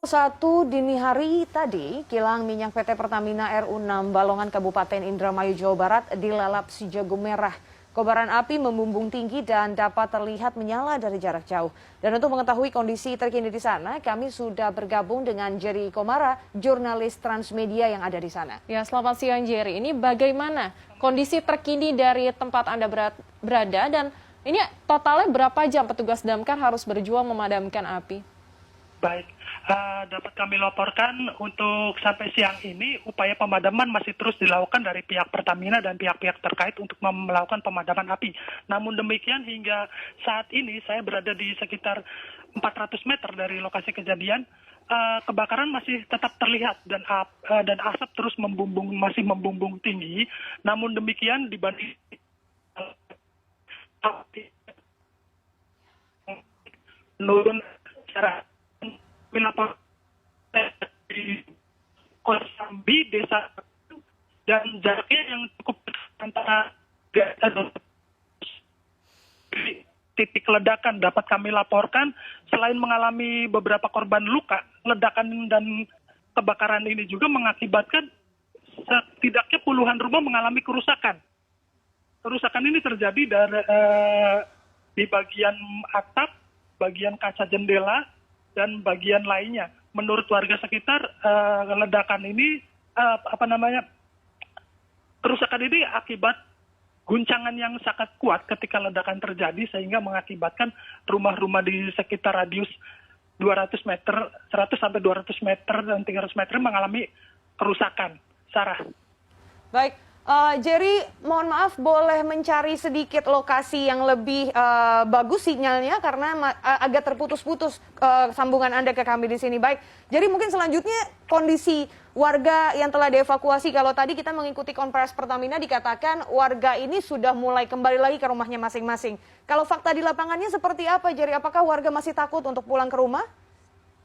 Satu dini hari tadi, kilang minyak PT Pertamina RU6 Balongan Kabupaten Indramayu, Jawa Barat dilalap si jago merah. Kobaran api membumbung tinggi dan dapat terlihat menyala dari jarak jauh. Dan untuk mengetahui kondisi terkini di sana, kami sudah bergabung dengan Jerry Komara, jurnalis Transmedia yang ada di sana. Ya, selamat siang Jerry. Ini bagaimana kondisi terkini dari tempat Anda berada dan ini totalnya berapa jam petugas damkar harus berjuang memadamkan api? Baik, dapat kami laporkan untuk sampai siang ini upaya pemadaman masih terus dilakukan dari pihak Pertamina dan pihak-pihak terkait untuk melakukan pemadaman api. Namun demikian hingga saat ini saya berada di sekitar 400 meter dari lokasi kejadian. Kebakaran masih tetap terlihat dan asap terus masih membumbung tinggi. Namun demikian dibanding menurun secara melapor di Kosambi, desa dan jaraknya yang cukup antara titik ledakan dapat kami laporkan. Selain mengalami beberapa korban luka, ledakan dan kebakaran ini juga mengakibatkan setidaknya puluhan rumah mengalami kerusakan. Kerusakan ini terjadi di bagian atap, bagian kaca jendela, dan bagian lainnya. Menurut warga sekitar, ledakan ini, kerusakan ini akibat guncangan yang sangat kuat ketika ledakan terjadi, sehingga mengakibatkan rumah-rumah di sekitar radius 200 meter, 100 sampai 200 meter dan 300 meter mengalami kerusakan. Sarah. Baik, Jerry, mohon maaf boleh mencari sedikit lokasi yang lebih bagus sinyalnya karena agak terputus-putus sambungan Anda ke kami di sini. Baik, jadi mungkin selanjutnya kondisi warga yang telah dievakuasi. Kalau tadi kita mengikuti konferensi Pertamina dikatakan warga ini sudah mulai kembali lagi ke rumahnya masing-masing. Kalau fakta di lapangannya seperti apa, Jerry? Apakah warga masih takut untuk pulang ke rumah?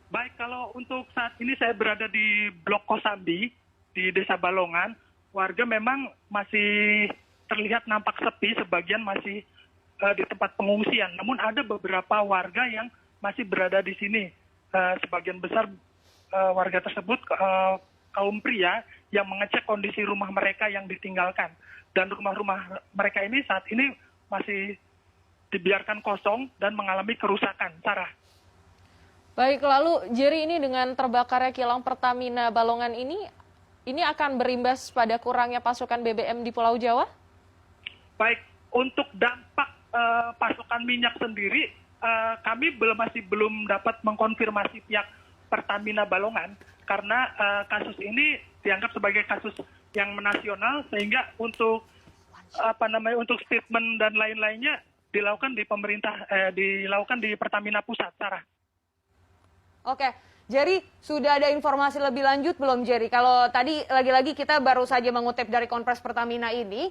Baik, kalau untuk saat ini saya berada di Blok Kosambi, di Desa Balongan. Warga memang masih terlihat nampak sepi, sebagian masih di tempat pengungsian. Namun ada beberapa warga yang masih berada di sini. Sebagian besar warga tersebut kaum pria yang mengecek kondisi rumah mereka yang ditinggalkan. Dan rumah-rumah mereka ini saat ini masih dibiarkan kosong dan mengalami kerusakan. Sarah. Baik, lalu Jerry, ini dengan terbakarnya kilang Pertamina Balongan ini akan berimbas pada kurangnya pasokan BBM di Pulau Jawa? Baik, untuk dampak pasokan minyak sendiri, kami masih belum dapat mengkonfirmasi pihak Pertamina Balongan karena kasus ini dianggap sebagai kasus yang menasional, sehingga untuk untuk statement dan lain-lainnya dilakukan di dilakukan di Pertamina Pusat, Sarah. Oke. Jerry, sudah ada informasi lebih lanjut belum, Jerry? Kalau tadi lagi-lagi kita baru saja mengutip dari konferensi Pertamina ini,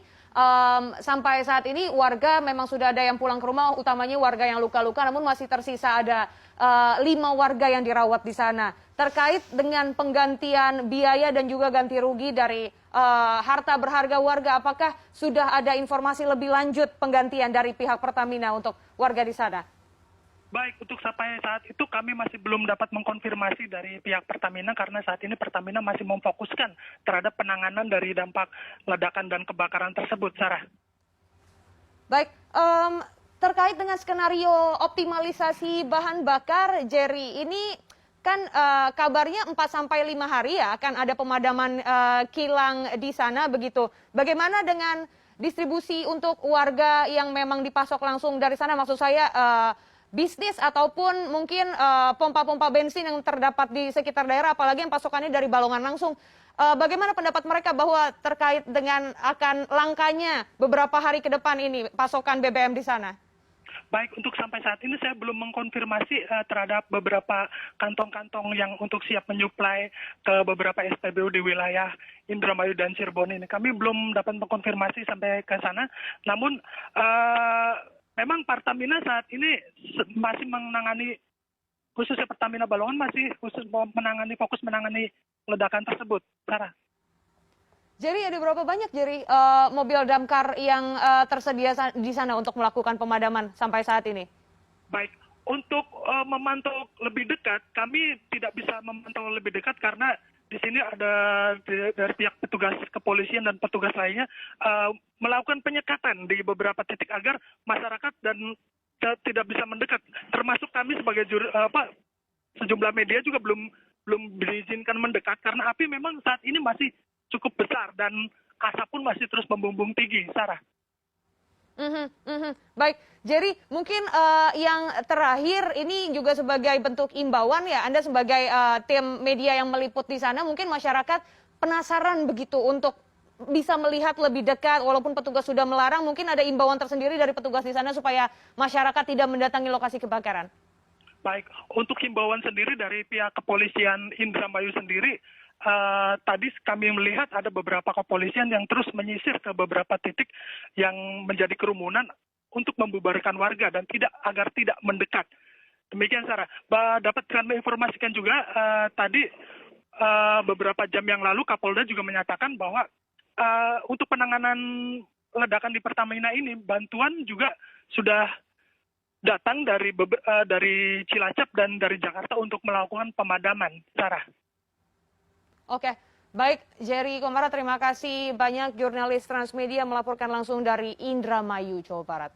sampai saat ini warga memang sudah ada yang pulang ke rumah, utamanya warga yang luka-luka, namun masih tersisa ada 5 warga yang dirawat di sana. Terkait dengan penggantian biaya dan juga ganti rugi dari harta berharga warga, apakah sudah ada informasi lebih lanjut penggantian dari pihak Pertamina untuk warga di sana? Baik, untuk sampai saat itu kami masih belum dapat mengkonfirmasi dari pihak Pertamina karena saat ini Pertamina masih memfokuskan terhadap penanganan dari dampak ledakan dan kebakaran tersebut, Sarah. Baik, terkait dengan skenario optimalisasi bahan bakar, Jerry, ini kan kabarnya 4-5 hari ya akan ada pemadaman kilang di sana begitu. Bagaimana dengan distribusi untuk warga yang memang dipasok langsung dari sana? Maksud saya bisnis ataupun mungkin pompa-pompa bensin yang terdapat di sekitar daerah, apalagi yang pasokannya dari Balongan langsung. Bagaimana pendapat mereka bahwa terkait dengan akan langkanya beberapa hari ke depan ini pasokan BBM di sana? Baik, untuk sampai saat ini saya belum mengkonfirmasi terhadap beberapa kantong-kantong yang untuk siap menyuplai ke beberapa SPBU di wilayah Indramayu dan Cirebon ini. Kami belum dapat mengkonfirmasi sampai ke sana, namun memang Pertamina saat ini masih menangani, khususnya Pertamina Balongan masih fokus menangani ledakan tersebut, Sarah. Jadi ada berapa banyak, Jerry, mobil damkar yang tersedia di sana untuk melakukan pemadaman sampai saat ini? Baik, Untuk memantau lebih dekat, kami tidak bisa memantau lebih dekat karena di sini ada dari pihak petugas kepolisian dan petugas lainnya melakukan penyekatan di beberapa titik agar masyarakat dan tidak bisa mendekat. Termasuk kami sebagai sejumlah media juga belum diizinkan mendekat karena api memang saat ini masih cukup besar dan asap pun masih terus membumbung tinggi, Sarah. Baik, Jerry, mungkin yang terakhir ini juga sebagai bentuk imbauan ya, Anda sebagai tim media yang meliput di sana, mungkin masyarakat penasaran begitu untuk bisa melihat lebih dekat, walaupun petugas sudah melarang, mungkin ada imbauan tersendiri dari petugas di sana supaya masyarakat tidak mendatangi lokasi kebakaran. Baik, untuk himbauan sendiri dari pihak kepolisian Indramayu sendiri, tadi kami melihat ada beberapa kepolisian yang terus menyisir ke beberapa titik yang menjadi kerumunan untuk membubarkan warga dan agar tidak mendekat. Demikian, Sarah. Dapat kami informasikan juga tadi beberapa jam yang lalu Kapolda juga menyatakan bahwa untuk penanganan ledakan di Pertamina ini bantuan juga sudah datang dari Cilacap dan dari Jakarta untuk melakukan pemadaman, Sarah. Oke, baik Jerry Komara, terima kasih banyak jurnalis Transmedia melaporkan langsung dari Indramayu, Jawa Barat.